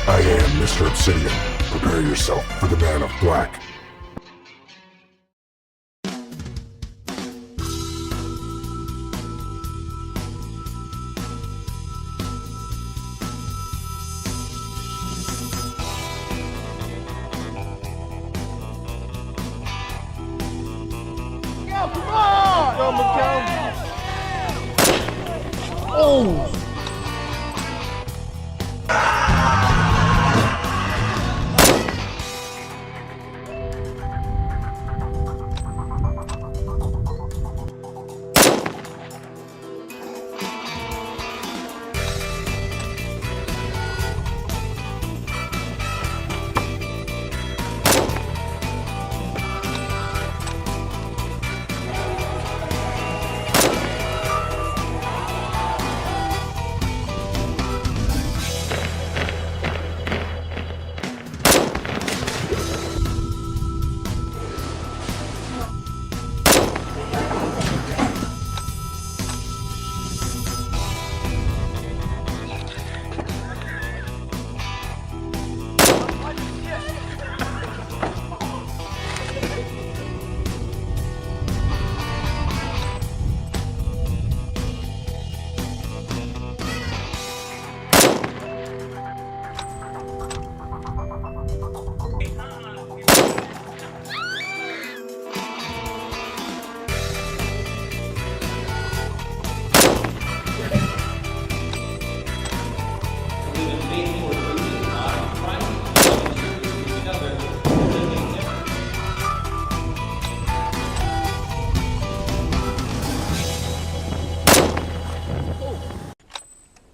I am Mr. Obsidian. Prepare yourself for the Man of Black. Yeah, come on! Come on, oh!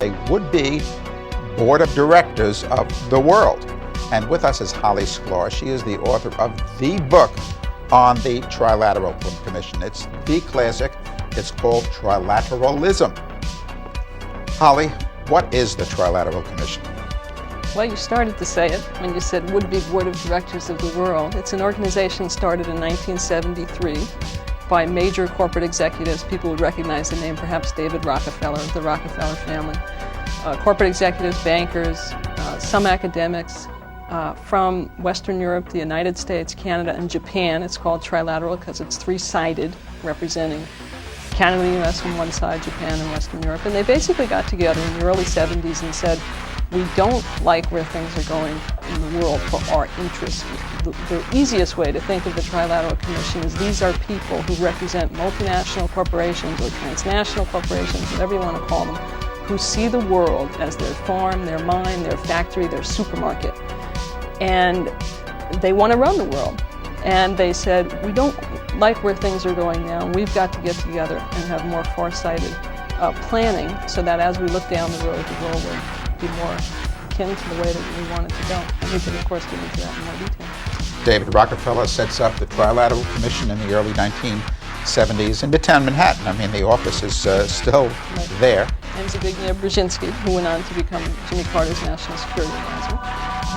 A would-be board of directors of the world. And with us is Holly Sklar. She is the author of the book on the Trilateral Commission. It's the classic. It's called Trilateralism. Holly, what is the Trilateral Commission? Well, you started to say it when you said would-be board of directors of the world. It's an organization started in 1973 by major corporate executives. People would recognize the name, perhaps David Rockefeller, the Rockefeller family. Corporate executives, bankers, some academics from Western Europe, the United States, Canada, and Japan. It's called Trilateral because it's three-sided, representing Canada and the US on one side, Japan and Western Europe. And they basically got together in the early 70s and said, we don't like where things are going in the world for our interests. The easiest way to think of the Trilateral Commission is these are people who represent multinational corporations or transnational corporations, whatever you want to call them, who see the world as their farm, their mine, their factory, their supermarket. And they want to run the world. And they said, we don't like where things are going now. We've got to get together and have more far-sighted planning so that as we look down the road, the world will be more akin to the way that we want it to go. And we can, of course, get into that in more detail. David Rockefeller sets up the Trilateral Commission in the early 1970s in Midtown Manhattan. I mean, the office is still there. And Zbigniew Brzezinski, who went on to become Jimmy Carter's national security advisor.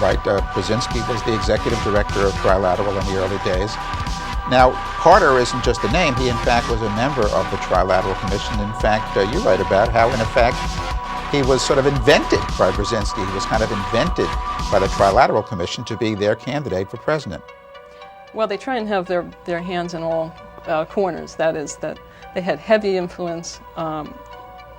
Right, Brzezinski was the executive director of Trilateral in the early days. Now, Carter isn't just a name. He, in fact, was a member of the Trilateral Commission. In fact, you write about how, in effect, he was sort of invented by Brzezinski. He was kind of invented by the Trilateral Commission to be their candidate for president. Well, they try and have their hands in all corners. That is, that they had heavy influence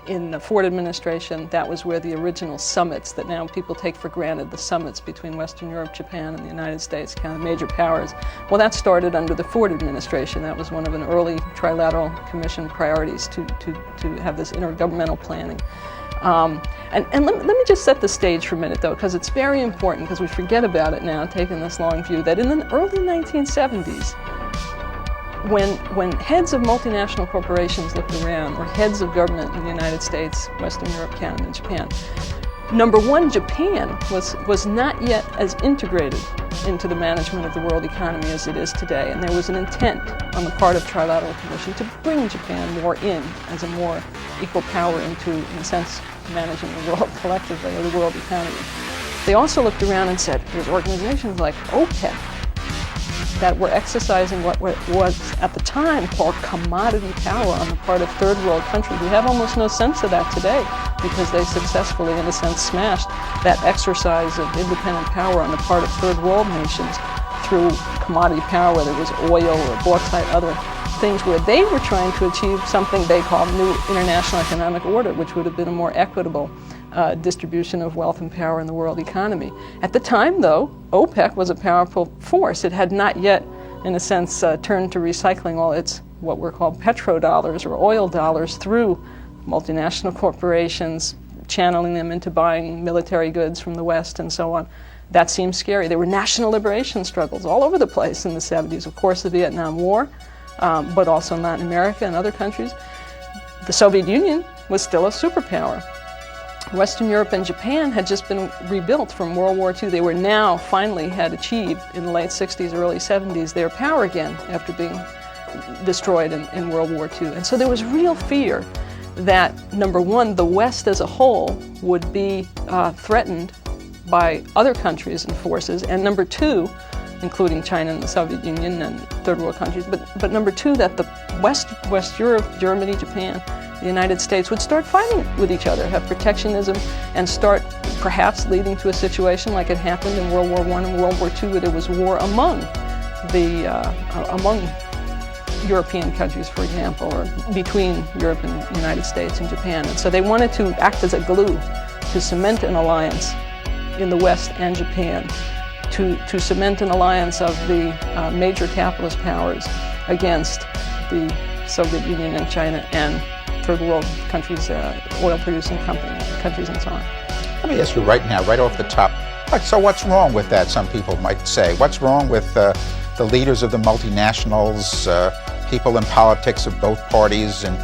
in the Ford administration. That was where the original summits that now people take for granted, the summits between Western Europe, Japan, and the United States, kind of major powers. Well, that started under the Ford administration. That was one of an early Trilateral Commission priorities to have this intergovernmental planning. And let me just set the stage for a minute, though, because it's very important, because we forget about it now, taking this long view, that in the early 1970s, when heads of multinational corporations looked around, or heads of government in the United States, Western Europe, Canada, and Japan, number one, Japan was not yet as integrated into the management of the world economy as it is today. And there was an intent on the part of Trilateral Commission to bring Japan more in as a more equal power into, in a sense, managing the world collectively, or the world economy. They also looked around and said, there's organizations like OPEC that were exercising what was at the time called commodity power on the part of third world countries. We have almost no sense of that today because they successfully, in a sense, smashed that exercise of independent power on the part of third world nations through commodity power, whether it was oil or bauxite, other things where they were trying to achieve something they called new international economic order, which would have been a more equitable distribution of wealth and power in the world economy. At the time, though, OPEC was a powerful force. It had not yet, in a sense, turned to recycling all its what were called petrodollars or oil dollars through multinational corporations, channeling them into buying military goods from the West and so on. That seemed scary. There were national liberation struggles all over the place in the 70s. Of course, the Vietnam War, but also in Latin America and other countries. The Soviet Union was still a superpower. Western Europe and Japan had just been rebuilt from World War II. They were now finally had achieved in the late 60s, early 70s their power again after being destroyed in World War II. And so there was real fear that, number one, the West as a whole would be threatened by other countries and forces, and number two, including China and the Soviet Union and third world countries, but number two, that the West Europe, Germany, Japan, the United States would start fighting with each other, have protectionism, and start perhaps leading to a situation like it happened in World War I and World War II, where there was war among European countries, for example, or between Europe and the United States and Japan. And so they wanted to act as a glue to cement an alliance in the West and Japan, to cement an alliance of the major capitalist powers against the Soviet Union and China and third world countries, oil-producing countries and so on. Let me ask you right now, right off the top, so what's wrong with that, some people might say? What's wrong with the leaders of the multinationals, people in politics of both parties and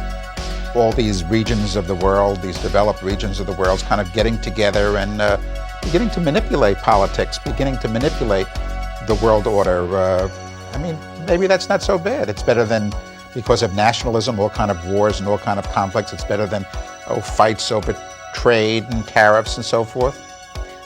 all these regions of the world, these developed regions of the world, kind of getting together and beginning to manipulate politics, beginning to manipulate the world order? I mean, maybe that's not so bad. It's better than, because of nationalism, all kind of wars and all kind of conflicts, it's better than fights over trade and tariffs and so forth?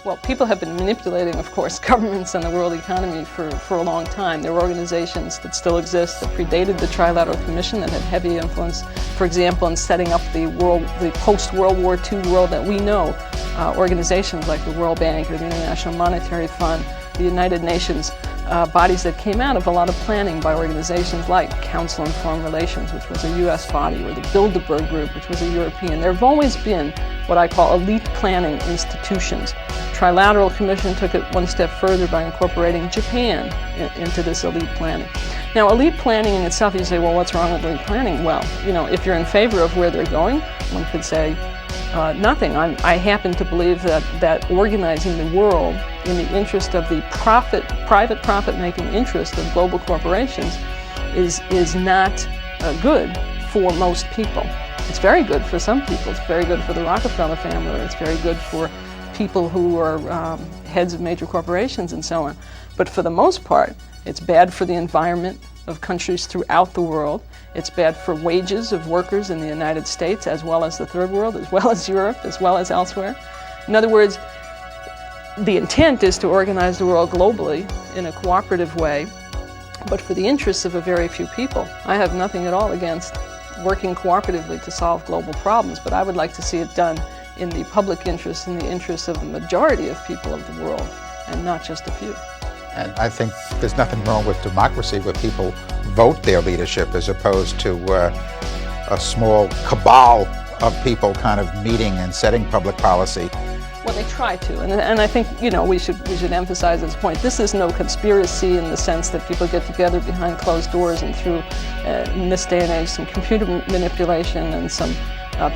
Well, people have been manipulating, of course, governments and the world economy for a long time. There were organizations that still exist that predated the Trilateral Commission that had heavy influence, for example, in setting up the post-World War II world that we know. Organizations like the World Bank or the International Monetary Fund, the United Nations, bodies that came out of a lot of planning by organizations like Council on Foreign Relations, which was a U.S. body, or the Bilderberg Group, which was a European. There have always been what I call elite planning institutions. Trilateral Commission took it one step further by incorporating Japan into this elite planning. Now, elite planning in itself, you say, well, what's wrong with elite planning? Well, if you're in favor of where they're going, one could say nothing. I happen to believe that organizing the world in the interest of the private profit-making interest of global corporations is not good for most people. It's very good for some people. It's very good for the Rockefeller family. It's very good for people who are heads of major corporations and so on. But for the most part, it's bad for the environment of countries throughout the world. It's bad for wages of workers in the United States, as well as the third world, as well as Europe, as well as elsewhere. In other words, the intent is to organize the world globally in a cooperative way, but for the interests of a very few people. I have nothing at all against working cooperatively to solve global problems, but I would like to see it done in the public interest, in the interests of the majority of people of the world, and not just a few. And I think there's nothing wrong with democracy where people vote their leadership as opposed to a small cabal of people kind of meeting and setting public policy. Well, they try to, and I think we should emphasize this point. This is no conspiracy in the sense that people get together behind closed doors and through, in this day and age, some computer manipulation and some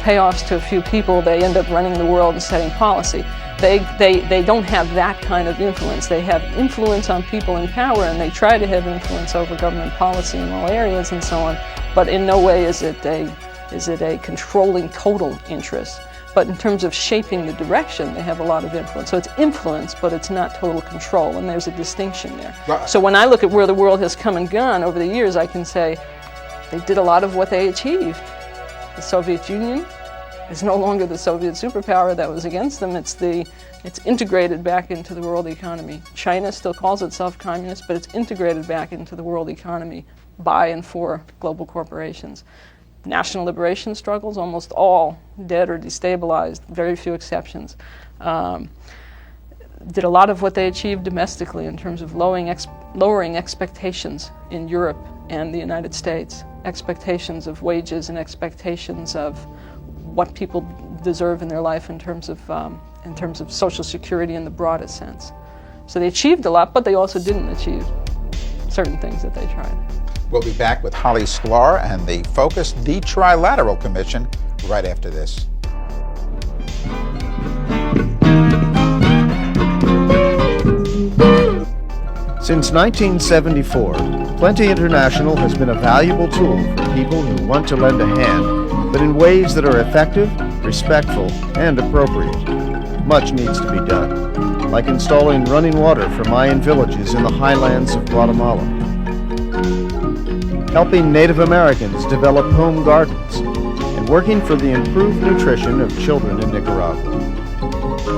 payoffs to a few people, they end up running the world and setting policy. They don't have that kind of influence. They have influence on people in power, and they try to have influence over government policy in all areas and so on. But in no way is it a controlling total interest. But in terms of shaping the direction, they have a lot of influence. So it's influence, but it's not total control, and there's a distinction there. Right. So when I look at where the world has come and gone over the years, I can say they did a lot of what they achieved. The Soviet Union is no longer the Soviet superpower that was against them. It's the It's integrated back into the world economy. China still calls itself communist, but it's integrated back into the world economy by and for global corporations. National liberation struggles, almost all dead or destabilized, very few exceptions. Did a lot of what they achieved domestically in terms of lowering expectations in Europe and the United States, expectations of wages and expectations of what people deserve in their life in terms of social security in the broadest sense. So they achieved a lot, but they also didn't achieve certain things that they tried. We'll be back with Holly Sklar and the Focus, the Trilateral Commission, right after this. Since 1974, Plenty International has been a valuable tool for people who want to lend a hand, but in ways that are effective, respectful, and appropriate. Much needs to be done, like installing running water for Mayan villages in the highlands of Guatemala, helping Native Americans develop home gardens, and working for the improved nutrition of children in Nicaragua.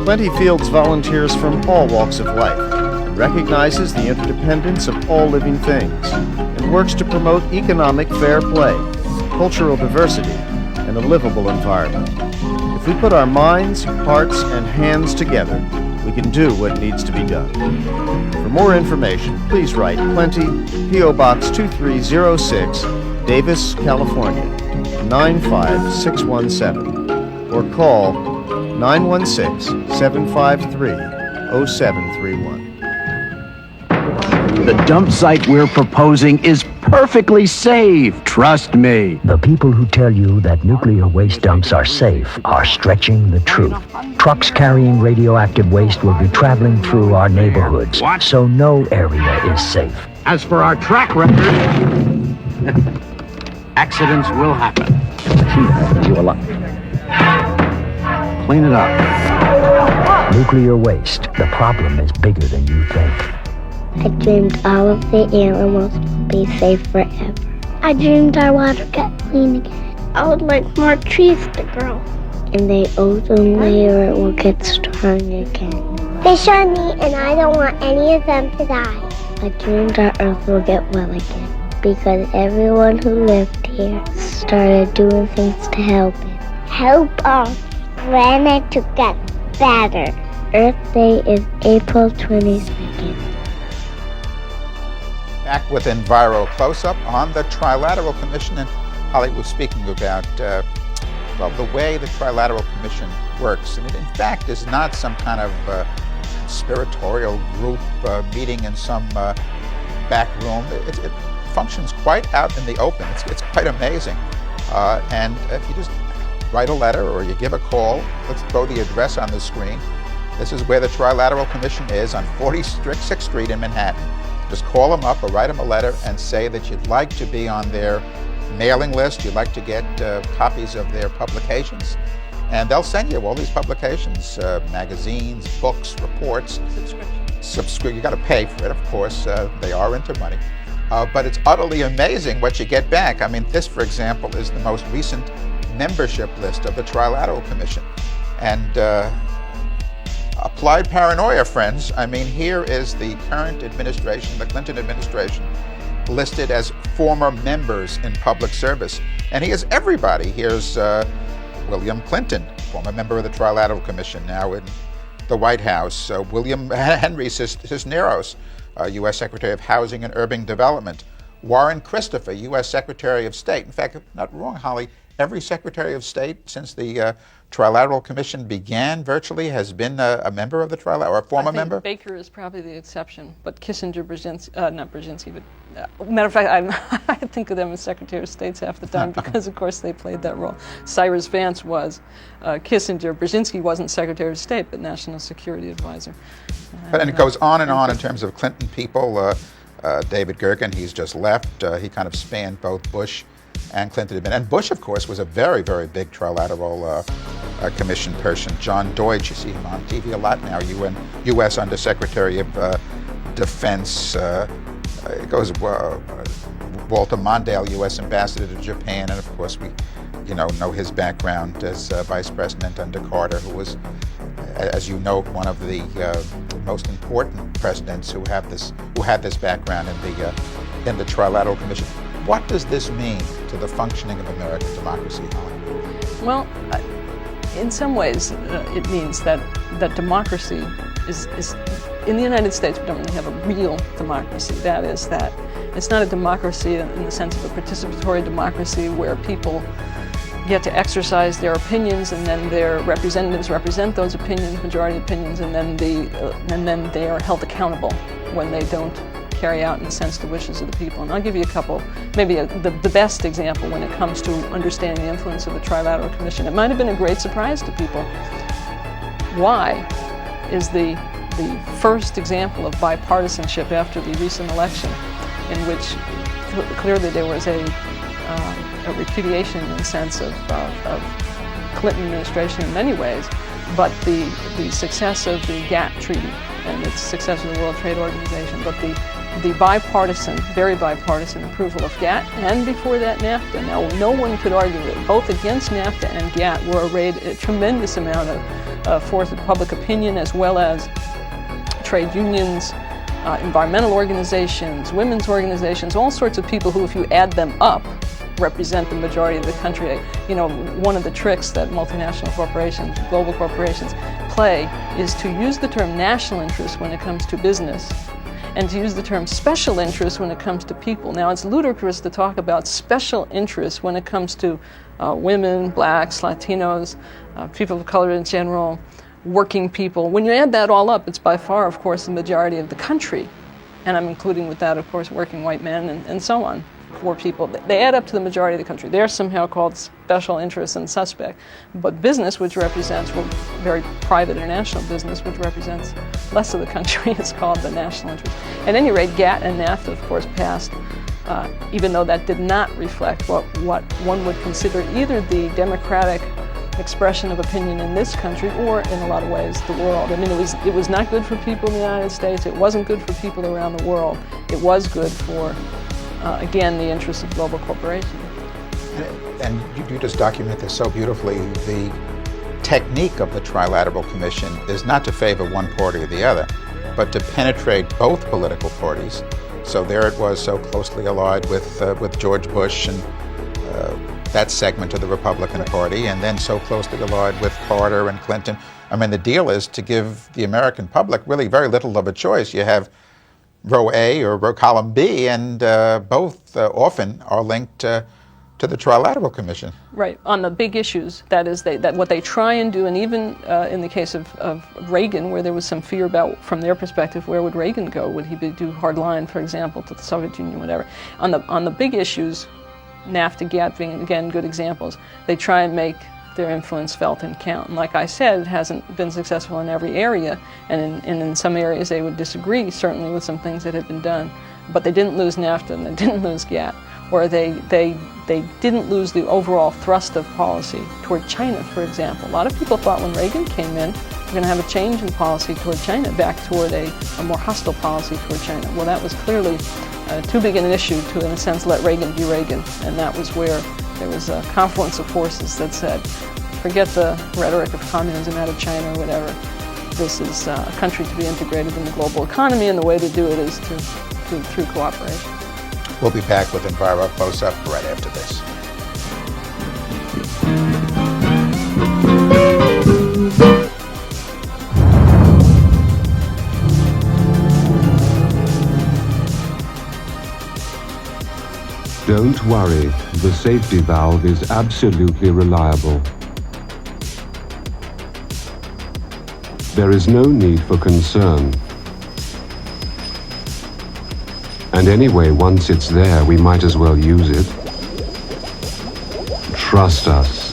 Plenty fields volunteers from all walks of life, and recognizes the interdependence of all living things, and works to promote economic fair play, cultural diversity, and a livable environment. If we put our minds, hearts, and hands together, we can do what needs to be done. For more information, please write Plenty, P.O. Box 2306, Davis, California, 95617, or call 916-753-0731. The dump site we're proposing is perfectly safe, trust me. The people who tell you that nuclear waste dumps are safe are stretching the truth. Trucks carrying radioactive waste will be traveling through our neighborhoods, so no area is safe. As for our track record, accidents will happen. Keep you alive. Clean it up. Nuclear waste, the problem is bigger than you think. I dreamed all of the animals would be safe forever. I dreamed our water got clean again. I would like more trees to grow. And the ozone layer will get strong again. Fish are neat and I don't want any of them to die. I dreamed our earth will get well again. Because everyone who lived here started doing things to help it. Help our planet to get better. Earth Day is April 22nd. Back with Enviro Close-Up on the Trilateral Commission, and Holly was speaking about the way the Trilateral Commission works. And it, in fact, is not some kind of conspiratorial group meeting in some back room. It functions quite out in the open. It's quite amazing. And if you just write a letter or you give a call, let's throw the address on the screen. This is where the Trilateral Commission is on 46th Street in Manhattan. Just call them up or write them a letter and say that you'd like to be on their mailing list, you'd like to get copies of their publications, and they'll send you all these publications, magazines, books, reports. Subscription. You got to pay for it, of course. They are into money. But it's utterly amazing what you get back. I mean, this, for example, is the most recent membership list of the Trilateral Commission. And applied paranoia, friends. I mean, here is the current administration, the Clinton administration, listed as former members in public service. And he has everybody. Here's William Clinton, former member of the Trilateral Commission, now in the White House. William Henry Cisneros, U.S. Secretary of Housing and Urban Development. Warren Christopher, U.S. Secretary of State. In fact, not wrong, Holly, every Secretary of State since the Trilateral Commission began virtually has been a member of the Trilateral, or a former member? Baker is probably the exception, but Kissinger, not Brzezinski, but matter of fact, I think of them as Secretary of States half the time because, of course, they played that role. Cyrus Vance was Kissinger. Brzezinski wasn't Secretary of State, but National Security Advisor. And it goes on and on in terms of Clinton people. David Gergen, he's just left. He kind of spanned both Bush and Clinton. And Bush, of course, was a very, very big Trilateral Commission person. John Deutsch, you see him on TV a lot now, U.S. Undersecretary of Defense. It goes Walter Mondale, U.S. Ambassador to Japan, and of course we know his background as Vice President under Carter, who was as you note, one of the most important presidents who had this background in the Trilateral Commission. What does this mean to the functioning of American democracy, Helen? Well, in some ways, it means that democracy is in the United States. We don't really have a real democracy. That is, that it's not a democracy in the sense of a participatory democracy where people get to exercise their opinions, and then their representatives represent those opinions, majority opinions, and then they are held accountable when they don't carry out, in a sense, the wishes of the people. And I'll give you a couple, maybe the best example when it comes to understanding the influence of the Trilateral Commission. It might have been a great surprise to people. Why is the first example of bipartisanship after the recent election, in which clearly there was a repudiation in the sense of Clinton administration in many ways, but the success of the GATT treaty and its success of the World Trade Organization, but the bipartisan, very bipartisan approval of GATT, and before that NAFTA. Now, no one could argue that both against NAFTA and GATT were arrayed a tremendous amount of force of public opinion, as well as trade unions, environmental organizations, women's organizations, all sorts of people who, if you add them up, represent the majority of the country. You know, one of the tricks that multinational corporations, global corporations play is to use the term national interest when it comes to business, and to use the term special interest when it comes to people. Now, it's ludicrous to talk about special interest when it comes to women, blacks, Latinos, people of color in general, working people. When you add that all up, it's by far, of course, the majority of the country. And I'm including with that, of course, working white men and so on. Poor people. They add up to the majority of the country. They're somehow called special interests and suspect. But business, which represents, well, very private international business, which represents less of the country, is called the national interest. At any rate, GATT and NAFTA, of course, passed, even though that did not reflect what one would consider either the democratic expression of opinion in this country, or in a lot of ways the world. I mean, it was not good for people in the United States. It wasn't good for people around the world. It was good for again, the interests of global corporations. And you just document this so beautifully. The technique of the Trilateral Commission is not to favor one party or the other, but to penetrate both political parties. So there it was, so closely allied with George Bush and that segment of the Republican Party, and then so closely allied with Carter and Clinton. I mean, the deal is to give the American public really very little of a choice. You have row A or row column B, and both often are linked to the Trilateral Commission. Right, on the big issues. That is, that what they try and do, and even in the case of Reagan, where there was some fear about, from their perspective, where would Reagan go? Would he do hard line, for example, to the Soviet Union, whatever? On the big issues, NAFTA, GATT being, again, good examples, they try and make their influence felt and count. And like I said, it hasn't been successful in every area, and in some areas they would disagree, certainly, with some things that had been done. But they didn't lose NAFTA and they didn't lose GATT, or they didn't lose the overall thrust of policy toward China, for example. A lot of people thought when Reagan came in, we're going to have a change in policy toward China, back toward a more hostile policy toward China. Well, that was clearly too big an issue to, in a sense, let Reagan be Reagan, and that was where there was a confluence of forces that said, forget the rhetoric of communism out of China or whatever. This is a country to be integrated in the global economy, and the way to do it is through cooperation. We'll be back with Enviro Close-Up right after this. Don't worry, the safety valve is absolutely reliable. There is no need for concern. And anyway, once it's there, we might as well use it. Trust us.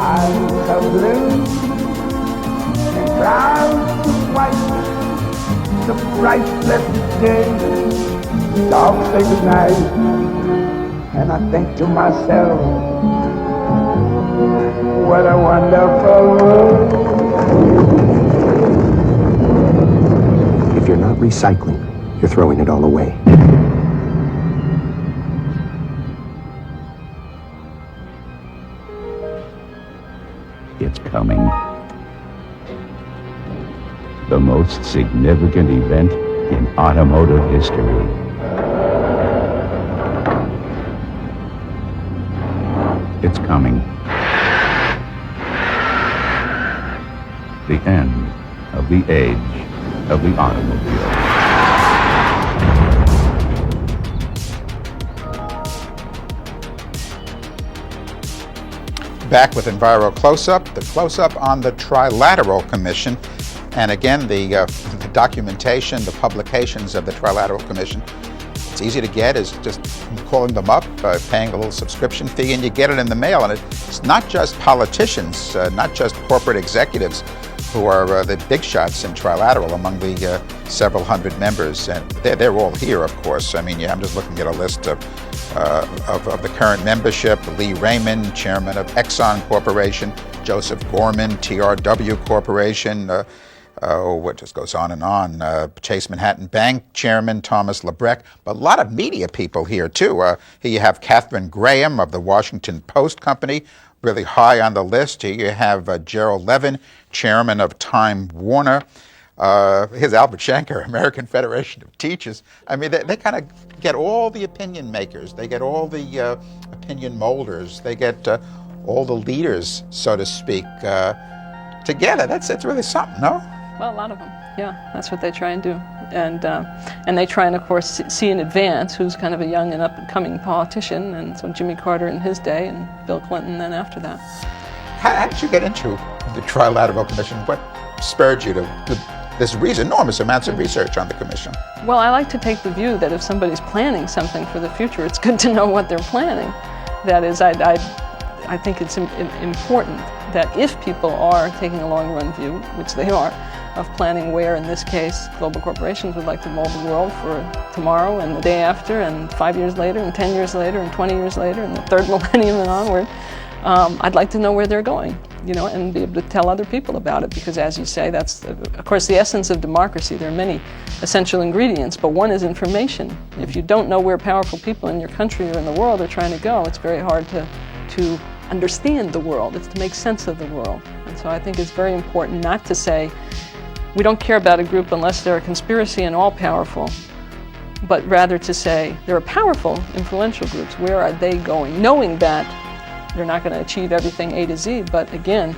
Eyes are blue and clouds of white. The bright pleasant day, dark sacred night. And I think to myself, what a wonderful world. If you're not recycling, you're throwing it all away. It's coming. The most significant event in automotive history. It's coming. The end of the age of the automobile. Back with Enviro Close-Up, the close-up on the Trilateral Commission. And again, the documentation, the publications of the Trilateral Commission, it's easy to get, is just calling them up, paying a little subscription fee, and you get it in the mail. And it's not just politicians, not just corporate executives who are the big shots in Trilateral among the several hundred members. And they're all here, of course. I mean, I'm just looking at a list of the current membership: Lee Raymond, chairman of Exxon Corporation; Joseph Gorman, TRW Corporation, what just goes on and on. Chase Manhattan Bank chairman, Thomas Lebrecht. But a lot of media people here, too. Here you have Catherine Graham of the Washington Post Company, really high on the list. Here you have Gerald Levin, chairman of Time Warner. Here's Albert Schenker, American Federation of Teachers. I mean, they kind of get all the opinion makers. They get all the opinion molders. They get all the leaders, so to speak, together. That's really something, no? Well, a lot of them, yeah. That's what they try and do. And they try and, of course, see in advance who's kind of a young and up-and-coming politician. And so Jimmy Carter in his day and Bill Clinton then after that. How did you get into the Trilateral Commission? What spurred you to this enormous amounts of research on the commission? Well, I like to take the view that if somebody's planning something for the future, it's good to know what they're planning. That is, I think it's important that if people are taking a long-run view, which they are, of planning where, in this case, global corporations would like to mold the world for tomorrow and the day after and 5 years later and 10 years later and 20 years later and the third millennium and onward, I'd like to know where they're going, and be able to tell other people about it, because as you say, that's, of course, the essence of democracy. There are many essential ingredients, but one is information. If you don't know where powerful people in your country or in the world are trying to go, it's very hard to understand the world. It's to make sense of the world. And so I think it's very important not to say, we don't care about a group unless they're a conspiracy and all-powerful, but rather to say, there are powerful, influential groups. Where are they going? Knowing that they're not going to achieve everything A to Z, but again,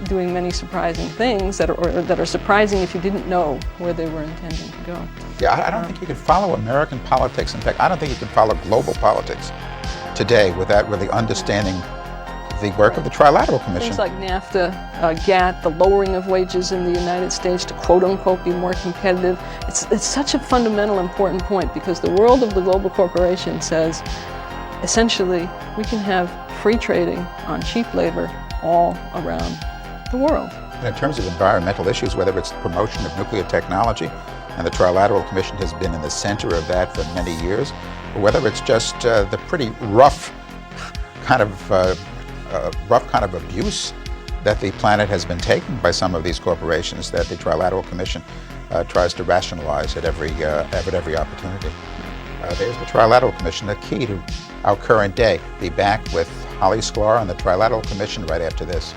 doing many surprising things that are surprising if you didn't know where they were intending to go. Yeah, I don't think you can follow American politics. In fact, I don't think you can follow global politics today without really understanding the work of the Trilateral Commission. Things like NAFTA, GATT, the lowering of wages in the United States to quote-unquote be more competitive. It's such a fundamental, important point, because the world of the global corporation says, essentially, we can have free trading on cheap labor all around the world. And in terms of environmental issues, whether it's the promotion of nuclear technology, and the Trilateral Commission has been in the center of that for many years, or whether it's just the pretty rough kind of abuse that the planet has been taken by some of these corporations that the Trilateral Commission tries to rationalize at every opportunity. There's the Trilateral Commission, the key to our current day. Be back with Holly Sklar on the Trilateral Commission right after this.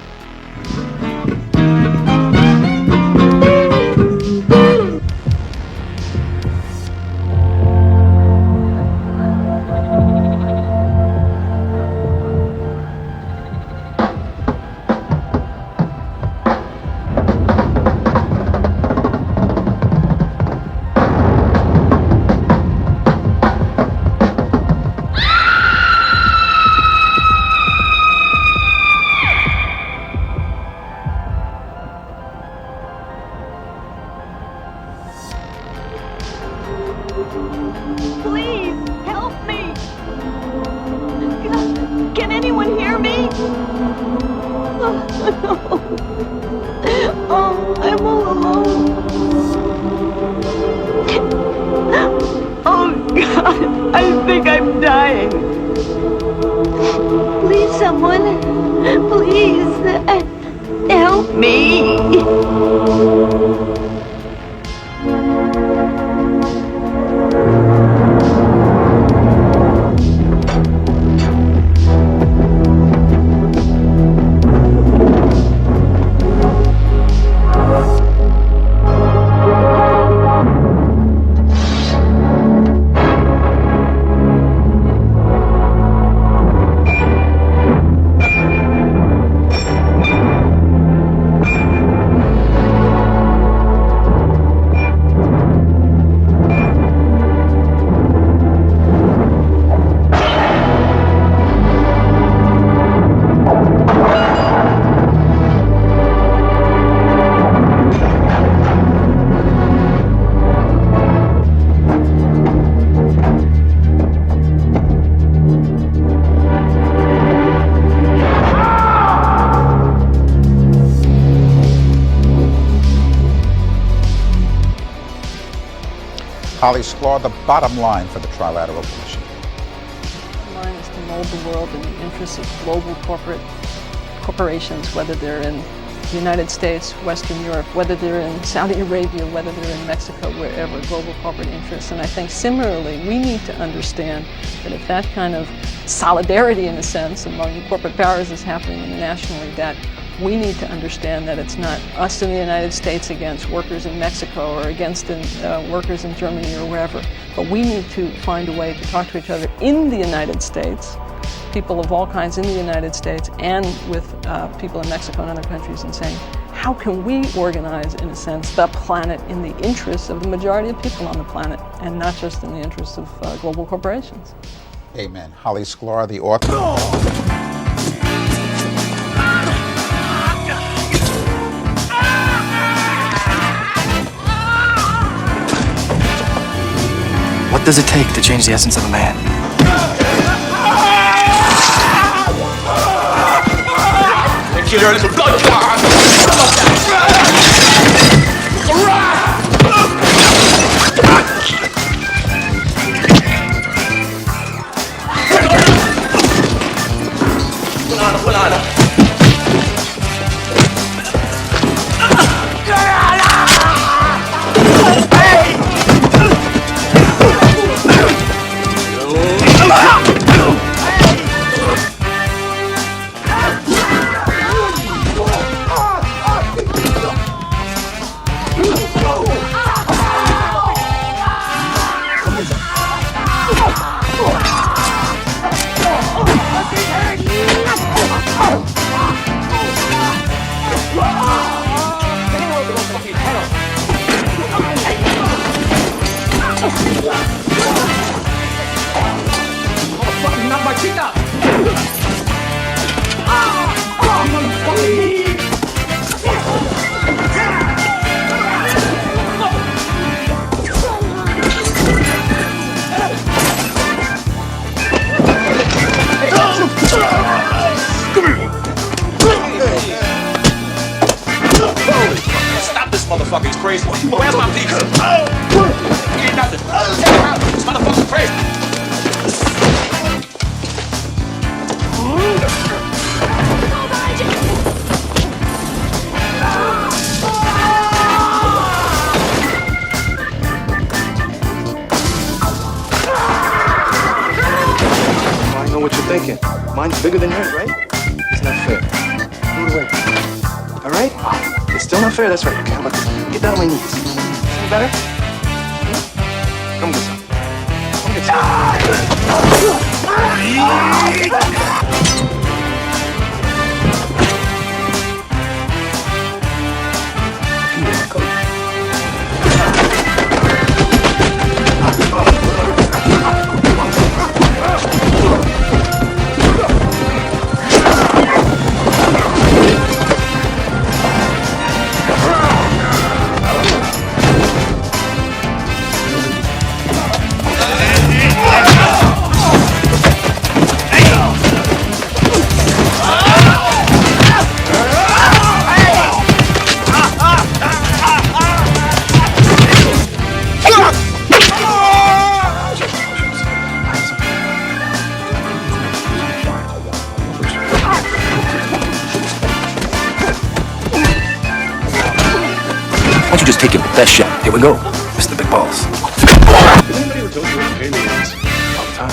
Oh, I'm all alone. Oh, God, I think I'm dying. Please, someone, please, help me. Holly Sklar, the bottom line for the Trilateral Commission. The line is to mold the world in the interests of global corporations, whether they're in the United States, Western Europe, whether they're in Saudi Arabia, whether they're in Mexico, wherever, global corporate interests. And I think similarly, we need to understand that if that kind of solidarity, in a sense, among corporate powers is happening internationally, that we need to understand that it's not us in the United States against workers in Mexico or against workers in Germany or wherever, but we need to find a way to talk to each other in the United States, people of all kinds in the United States, and with people in Mexico and other countries, and saying, how can we organize, in a sense, the planet in the interests of the majority of people on the planet, and not just in the interests of global corporations? Amen. Holly Sklar, the author. What does it take to change the essence of a man? Kill her little blood clot! Banana. Stop this motherfucker, he's crazy. Where's my piece? He ain't nothing. Take him out. This motherfucker's crazy. I know what you're thinking. Mine's bigger than yours, right? It's not fair. Move away. All right? It's still not fair. That's right. Okay, how about this? Get down on my knees. Any better? Come get some. Come get taking the best shot. Here we go, Mr. Big Balls. Has anybody ever told you what a pain in the ass? All the time.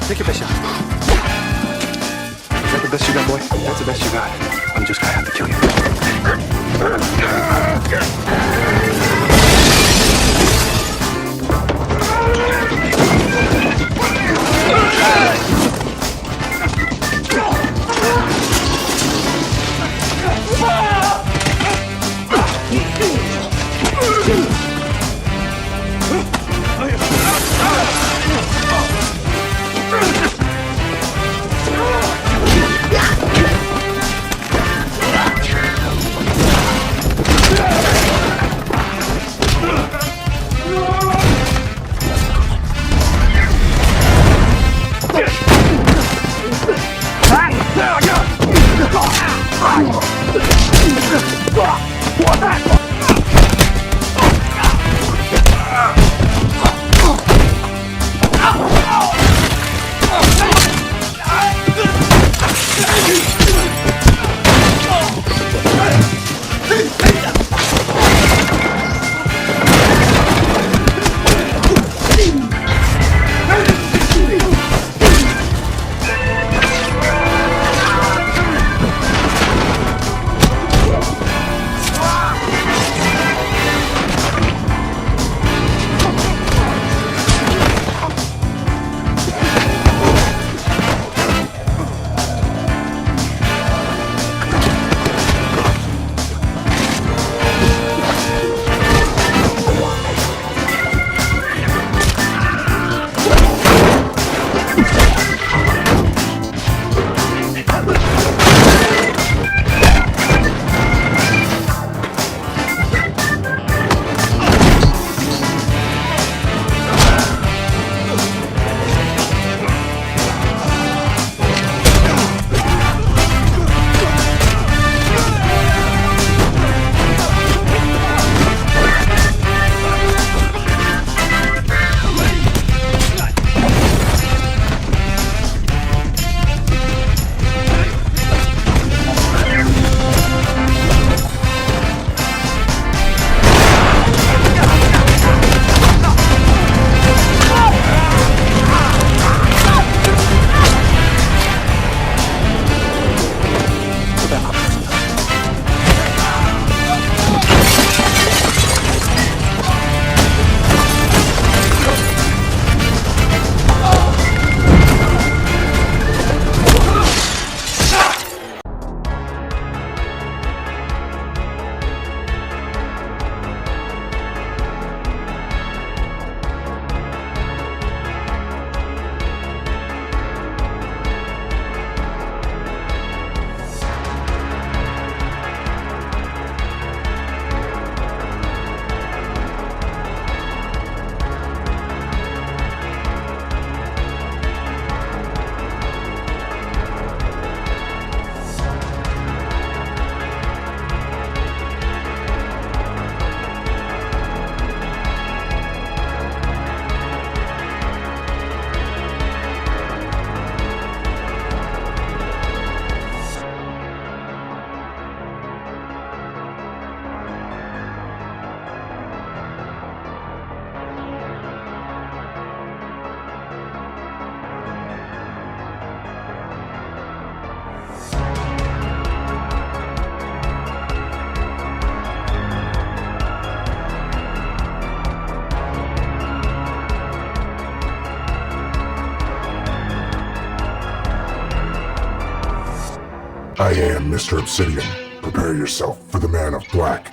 Take your best shot. Is that the best you got, boy? That's the best you got. I'm just gonna have to kill you. I am Mr. Obsidian. Prepare yourself for the Man of Black.